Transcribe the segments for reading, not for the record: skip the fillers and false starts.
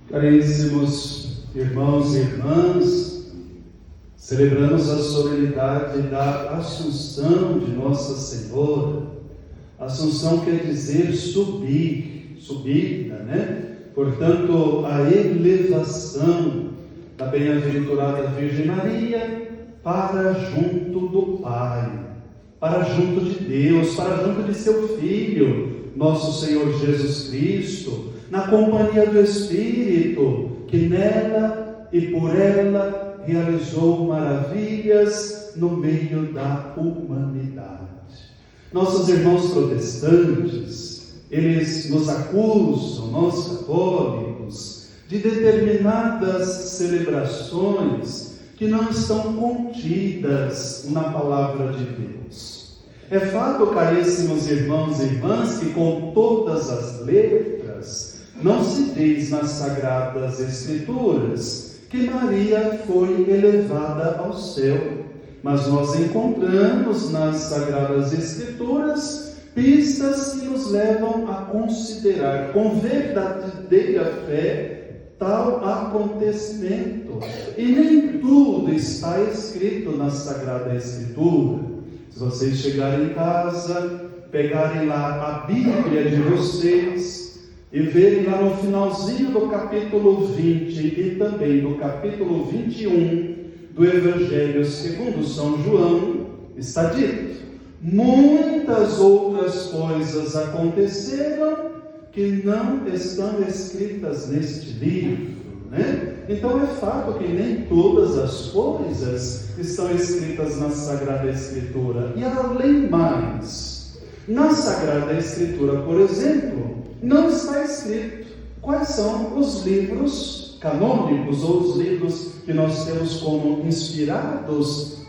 Caríssimos irmãos e irmãs, celebramos a solenidade da Assunção de Nossa Senhora. Assunção quer dizer subida, né? Portanto, a elevação da bem-aventurada Virgem Maria para junto do Pai, para junto de Deus, para junto de seu Filho, nosso Senhor Jesus Cristo, na companhia do Espírito, que nela e por ela realizou maravilhas no meio da humanidade. Nossos irmãos protestantes, eles nos acusam, nós católicos, de determinadas celebrações que não estão contidas na palavra de Deus. É fato, caríssimos irmãos e irmãs, que com todas as letras não se diz nas Sagradas Escrituras que Maria foi elevada ao céu, mas nós encontramos nas Sagradas Escrituras pistas que nos levam a considerar com verdadeira fé tal acontecimento. E nem tudo está escrito na Sagrada Escritura. Se vocês chegarem em casa, pegarem lá a Bíblia de vocês e verem lá no finalzinho do capítulo 20 e também do capítulo 21 do Evangelho segundo São João, está dito: muitas outras coisas aconteceram que não estão escritas neste livro, né? Então é fato que nem todas as coisas estão escritas na Sagrada Escritura. E além mais, na Sagrada Escritura, por exemplo, não está escrito quais são os livros canônicos ou os livros que nós temos como inspirados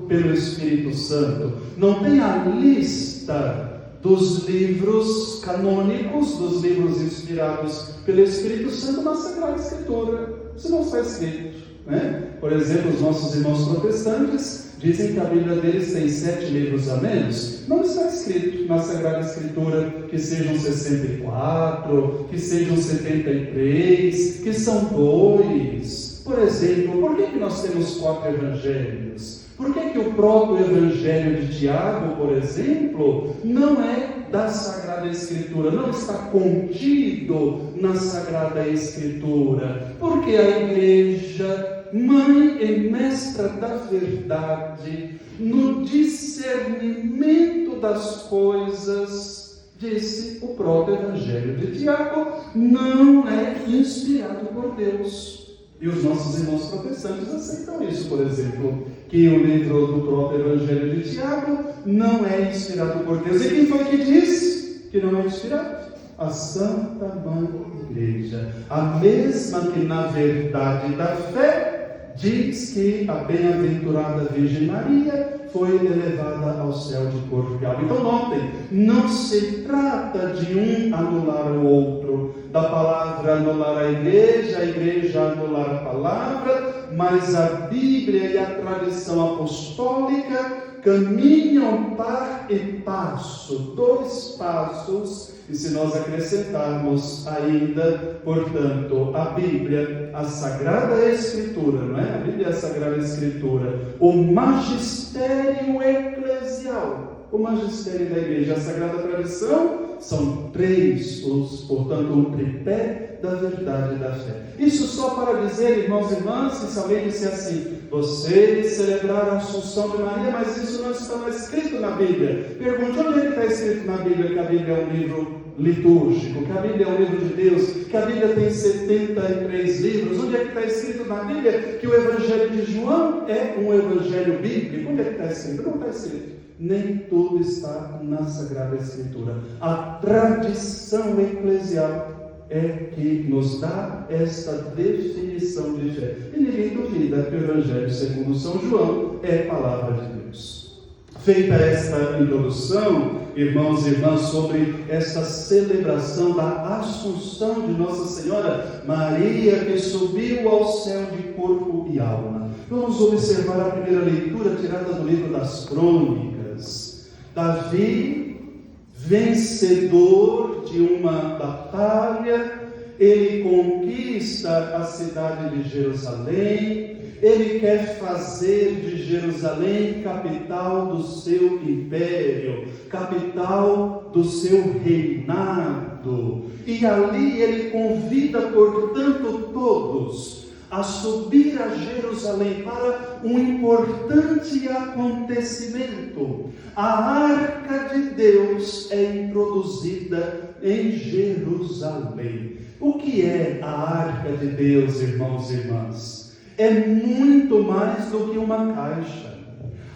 pelo Espírito Santo. Não tem a lista dos livros canônicos, dos livros inspirados pelo Espírito Santo na Sagrada Escritura. Isso não está escrito, né? Por exemplo, os nossos irmãos protestantes dizem que a Bíblia deles tem 7 livros a menos. Não está escrito na Sagrada Escritura que sejam 64, que sejam 73, que são 2. Por exemplo, por que nós temos 4 evangelhos? Por que o próprio Evangelho de Tiago, por exemplo, não é da Sagrada Escritura, não está contido na Sagrada Escritura? Porque a Igreja, mãe e mestra da verdade, no discernimento das coisas, disse o próprio Evangelho de Tiago, não é inspirado por Deus. E os nossos irmãos protestantes aceitam isso, por exemplo, que o livro do próprio Evangelho de Tiago não é inspirado por Deus. E quem foi que disse que não é inspirado? A Santa Mãe Igreja, a mesma que na verdade da fé diz que a bem-aventurada Virgem Maria foi elevada ao céu de corpo e alma. Então notem, não se trata de um anular o outro, da palavra anular a igreja anular a palavra, mas a Bíblia e a tradição apostólica caminham par e passo, 2 passos, e se nós acrescentarmos ainda, portanto, a Bíblia, a Sagrada Escritura, não é? A Bíblia é a Sagrada Escritura, o magistério eclesial, o magistério da igreja, a Sagrada Tradição, são 3, portanto, um tripé da verdade e da fé. Isso só para dizer, irmãos e irmãs, que se alguém disser assim, vocês celebraram a Assunção de Maria, mas isso não está escrito na Bíblia. Pergunte, onde é que está escrito na Bíblia que a Bíblia é um livro litúrgico, que a Bíblia é um livro de Deus, que a Bíblia tem 73 livros? Onde é que está escrito na Bíblia que o Evangelho de João é um Evangelho bíblico? Onde é que está escrito? Não está escrito. Nem tudo está na Sagrada Escritura. A tradição eclesial é que nos dá esta definição de fé. E ninguém duvida que o Evangelho segundo São João é palavra de Deus. Feita esta introdução, irmãos e irmãs, sobre esta celebração da Assunção de Nossa Senhora, Maria que subiu ao céu de corpo e alma, vamos observar a primeira leitura tirada do livro das Crônicas. Davi, vencedor de uma batalha, ele conquista a cidade de Jerusalém, ele quer fazer de Jerusalém capital do seu império, capital do seu reinado. E ali ele convida, portanto, todos a subir a Jerusalém para um importante acontecimento. A Arca de Deus é introduzida em Jerusalém. O que é a Arca de Deus, irmãos e irmãs? É muito mais do que uma caixa.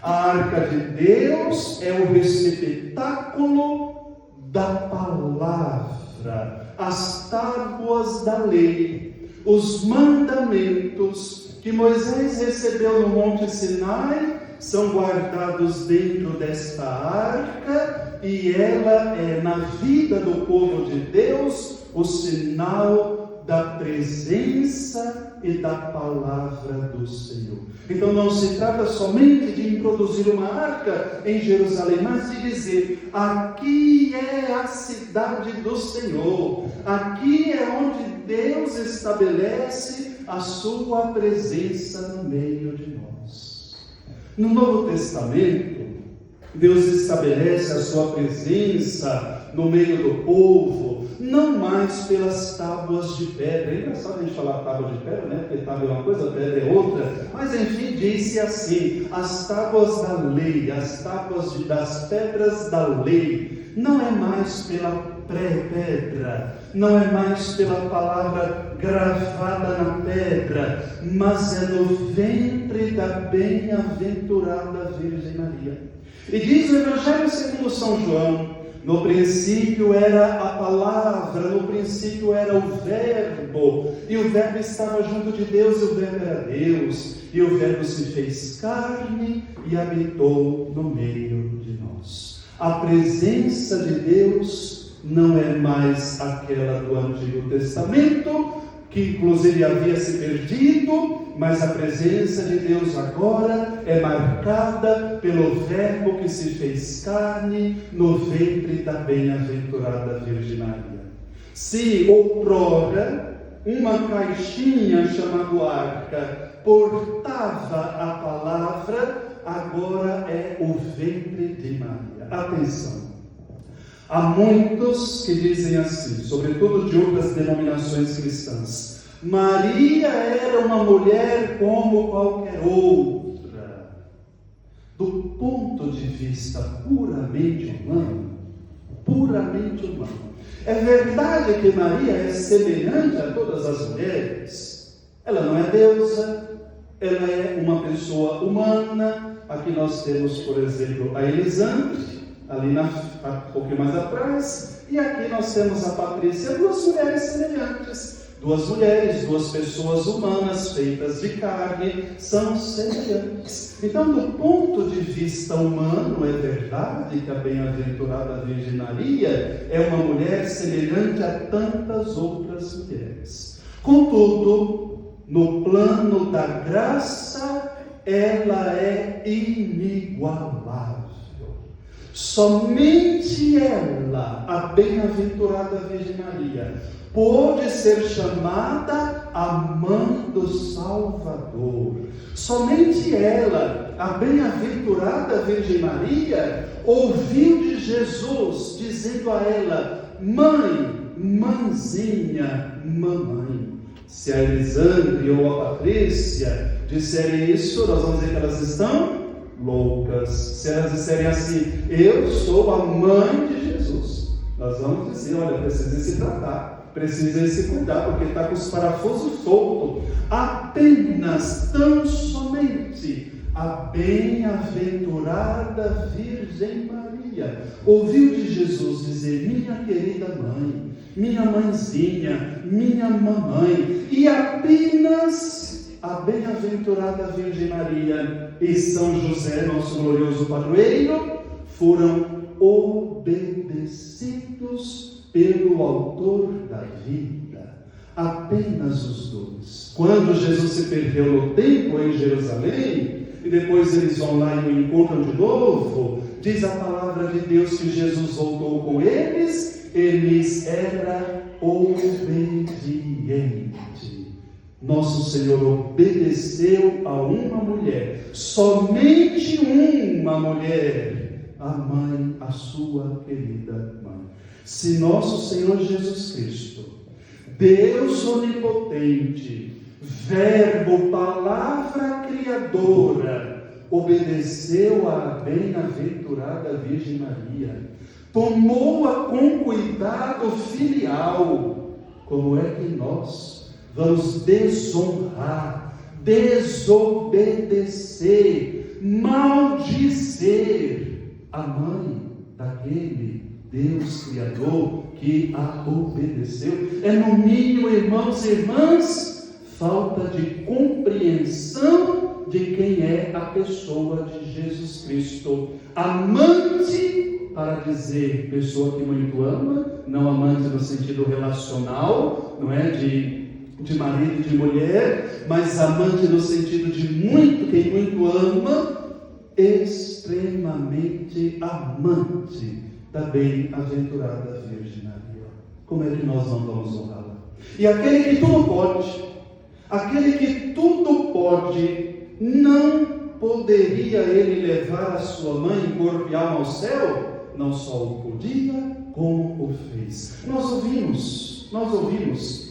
A Arca de Deus é o receptáculo da palavra, as tábuas da lei, os mandamentos que Moisés recebeu no Monte Sinai são guardados dentro desta arca, e ela é, na vida do povo de Deus, o sinal da presença e da palavra do Senhor. Então não se trata somente de introduzir uma arca em Jerusalém, mas de dizer: aqui é a cidade do Senhor, aqui é onde Deus estabelece a sua presença no meio de nós. No Novo Testamento, Deus estabelece a sua presença no meio do povo, não mais pelas tábuas de pedra. É engraçado a gente falar tábua de pedra, né? Porque tábua é uma coisa, pedra é outra. Mas enfim, disse assim: as tábuas da lei, as tábuas das pedras da lei, não é mais pela pré-pedra, não é mais pela palavra gravada na pedra, mas é no ventre da bem-aventurada Virgem Maria. E diz o Evangelho segundo São João: no princípio era a palavra, no princípio era o verbo, e o verbo estava junto de Deus, e o verbo era Deus, e o verbo se fez carne e habitou no meio de nós. A presença de Deus não é mais aquela do Antigo Testamento, que inclusive havia se perdido, mas a presença de Deus agora é marcada pelo verbo que se fez carne no ventre da bem-aventurada Virgem Maria. Se outrora uma caixinha chamada arca portava a palavra, agora é o ventre de Maria. Atenção! Há muitos que dizem assim, sobretudo de outras denominações cristãs: Maria era uma mulher como qualquer outra. Do ponto de vista puramente humano, é verdade que Maria é semelhante a todas as mulheres. Ela não é deusa, ela é uma pessoa humana. Aqui nós temos, por exemplo, a Elisandre, ali um pouquinho mais atrás, e aqui nós temos a Patrícia, duas mulheres semelhantes, duas pessoas humanas feitas de carne, são semelhantes. Então, do ponto de vista humano, é verdade que a bem-aventurada Virgem Maria é uma mulher semelhante a tantas outras mulheres. Contudo, no plano da graça, ela é inigualável. Somente ela, a bem-aventurada Virgem Maria, pôde ser chamada a mãe do Salvador. Somente ela, a bem-aventurada Virgem Maria, ouviu de Jesus dizendo a ela: mãe, mãezinha, mamãe. Se a Elisandre ou a Patrícia disserem isso, nós vamos dizer que elas estão loucas. Se elas disserem assim: eu sou a mãe de Jesus, nós vamos dizer: olha, precisa se tratar, precisa se cuidar, porque está com os parafusos soltos. Apenas, tão somente, a bem-aventurada Virgem Maria ouviu de Jesus dizer: minha querida mãe, minha mãezinha, minha mamãe. E apenas a bem-aventurada Virgem Maria e São José, nosso glorioso padroeiro, foram obedecidos pelo autor da vida. Apenas os dois. Quando Jesus se perdeu no templo em Jerusalém, e depois eles vão lá e o encontram de novo, diz a palavra de Deus que Jesus voltou com eles, e lhes era obediente. Nosso Senhor obedeceu a uma mulher, somente uma mulher, a mãe, a sua querida mãe. Se nosso Senhor Jesus Cristo, Deus onipotente, Verbo, palavra criadora, obedeceu à bem-aventurada Virgem Maria, tomou-a com cuidado filial, como é que nós vamos desonrar, desobedecer, maldizer a mãe daquele Deus Criador que a obedeceu? É no mínimo, irmãos e irmãs, falta de compreensão de quem é a pessoa de Jesus Cristo. Amante, para dizer pessoa que muito ama, não amante no sentido relacional, não é de marido e de mulher, mas amante no sentido de muito, quem muito ama, extremamente amante da bem-aventurada Virgem Maria. Como é que nós não vamos honrá-la? E aquele que tudo pode, não poderia ele levar a sua mãe em corpo e alma ao céu? Não só o podia, como o fez. Nós ouvimos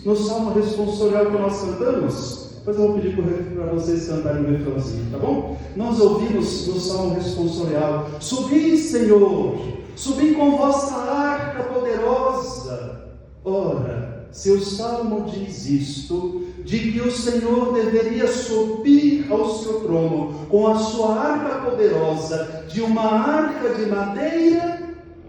no Salmo responsorial que nós cantamos. Depois eu vou pedir para vocês cantarem o refrãozinho, tá bom? Nós ouvimos no Salmo responsorial: subi, Senhor, subi com vossa arca poderosa. Ora, se o Salmo diz isto, de que o Senhor deveria subir ao seu trono com a sua arca poderosa, de uma arca de madeira,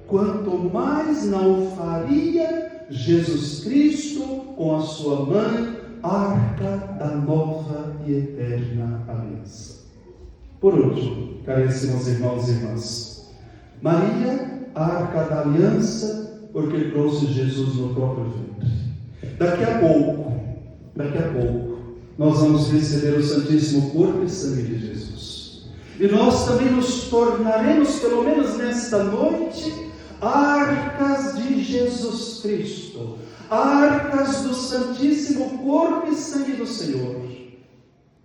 quanto mais não o faria Jesus Cristo com a sua mãe, arca da nova e eterna aliança. Por último, caríssimos irmãos e irmãs, Maria, a arca da aliança, porque trouxe Jesus no próprio ventre. Daqui a pouco, nós vamos receber o Santíssimo Corpo e Sangue de Jesus. E nós também nos tornaremos, pelo menos nesta noite, arcas de Jesus Cristo, arcas do Santíssimo Corpo e Sangue do Senhor.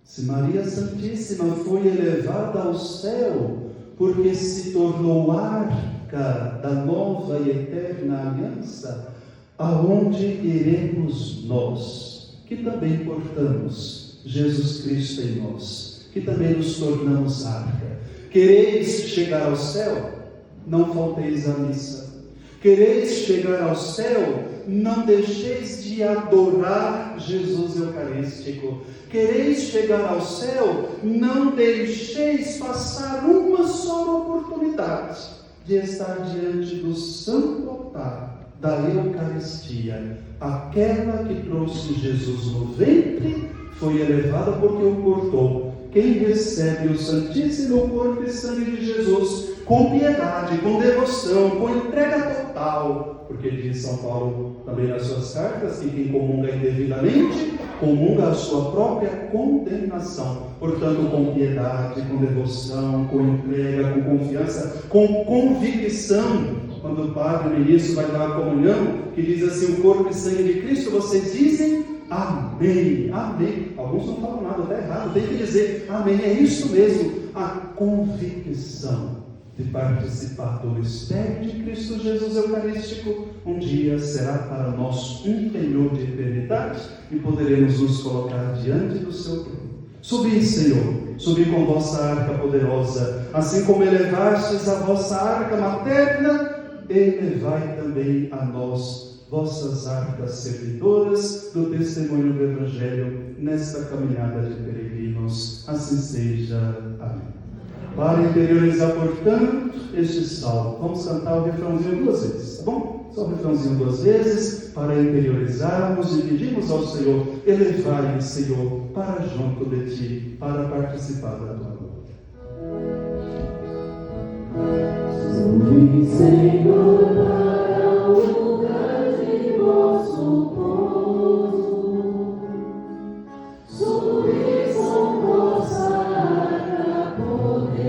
Se Maria Santíssima foi elevada ao céu, porque se tornou arca da nova e eterna aliança, aonde iremos nós, que também portamos Jesus Cristo em nós, que também nos tornamos arca? Quereis chegar ao céu? Não falteis à missa. Quereis chegar ao céu? Não deixeis de adorar Jesus Eucarístico. Quereis chegar ao céu? Não deixeis passar uma só oportunidade de estar diante do santo altar da Eucaristia. Aquela que trouxe Jesus no ventre foi elevada porque o cortou. Quem recebe o Santíssimo Corpo e Sangue de Jesus com piedade, com devoção, com entrega total, porque diz São Paulo também nas suas cartas que quem comunga indevidamente, comunga a sua própria condenação. Portanto, com piedade, com devoção, com entrega, com confiança, com convicção. Quando o padre, o ministro, vai dar a comunhão, que diz assim: o corpo e sangue de Cristo, vocês dizem amém, amém. Alguns não falam nada, está errado, tem que dizer amém. É isso mesmo, a convicção de participar do mistério de Cristo Jesus Eucarístico. Um dia será para nós um penhor de eternidade e poderemos nos colocar diante do seu trono. Subi, Senhor, subi com vossa arca poderosa, assim como elevastes a vossa arca materna, elevai também a nós vossas arcas servidoras do testemunho do Evangelho nesta caminhada de peregrinos. Assim seja. Amém. Para interiorizar, portanto, este salmo, vamos cantar o refrãozinho 2 vezes, tá bom? Só o refrãozinho 2 vezes, para interiorizarmos e pedimos ao Senhor: elevai-me, Senhor, para junto de Ti, para participar da Tua glória. Subi, Senhor, para o lugar de vosso pouso. Subi com vossa arca poderosa.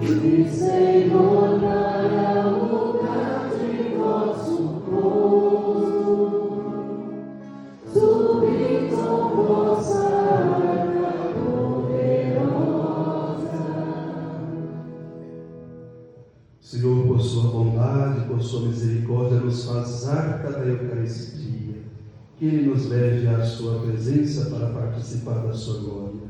Subi, Senhor, para o lugar de vosso Senhor, por sua bondade, por sua misericórdia, nos faz arca da Eucaristia, que Ele nos leve à sua presença para participar da sua glória.